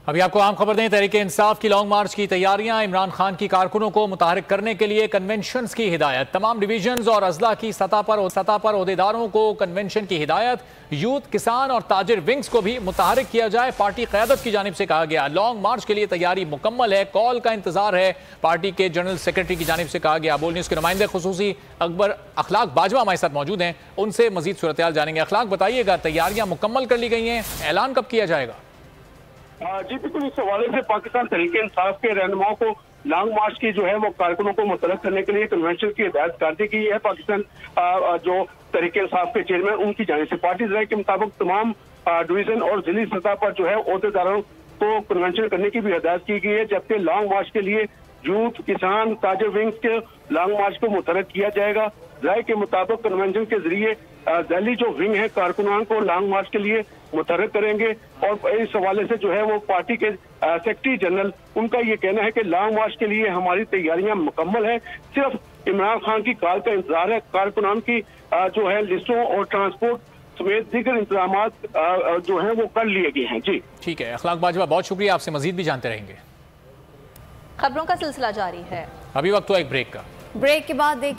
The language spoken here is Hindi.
अभी आपको आम खबर दें, तहरीक इंसाफ की लॉन्ग मार्च की तैयारियां, इमरान खान की कारकुनों को मुतहरिक करने के लिए कन्वेंशन की हिदायत, तमाम डिवीजन और अजला की सतह पर ओहदेदारों को कन्वेंशन की हिदायत, यूथ, किसान और ताजिर विंग्स को भी मुतहरिक किया जाए, पार्टी क़यादत की जानिब से कहा गया। लॉन्ग मार्च के लिए तैयारी मुकम्मल है, कॉल का इंतजार है, पार्टी के जनरल सेक्रेटरी की जानिब से कहा गया। बोल न्यूज़ के नुमाइंदे खुसूसी अखलाक बाजवा हमारे साथ मौजूद हैं, उनसे मजीद सूरत-ए-हाल जानेंगे। अखलाक, बताइएगा, तैयारियां मुकम्मल कर ली गई हैं, ऐलान कब किया जाएगा? जी बिल्कुल, इस हवाले से पाकिस्तान तहरीक इंसाफ के रहनुमाओं को लॉन्ग मार्च की जो है वो कारकुनों को मुतलक करने के लिए कन्वेंशन की हिदायत कर दी गई है। पाकिस्तान जो तहरीक इंसाफ के चेयरमैन उनकी जानिब से पार्टी राय के मुताबिक तमाम डिवीजन और जिली सतह पर जो है ओहदेदारों को कन्वेंशन करने की भी हिदायत की गई है, जबकि लॉन्ग मार्च के लिए यूथ, किसान, ताजिर विंग्स के लॉन्ग मार्च को मुतहरिक किया जाएगा। राय के मुताबिक कन्वेंशन के जरिए दिल्ली जो विंग है कारकुनान को लॉन्ग मार्च के लिए मुतहरिक करेंगे। और इस हवाले से जो है वो पार्टी के सेक्रेटरी जनरल, उनका ये कहना है कि लॉन्ग मार्च के लिए हमारी तैयारियां मुकम्मल है, सिर्फ इमरान खान की कॉल का इंतजार है। कारकुनान की जो है लिस्टों और ट्रांसपोर्ट समेत दीगर इंतजाम जो है वो कर लिए गए हैं। जी ठीक है अखलाक बाजवा, बहुत शुक्रिया, आपसे मजीद भी जानते रहेंगे। खबरों का सिलसिला जारी है, अभी वक्त हुआ एक ब्रेक का। ब्रेक के बाद देखिए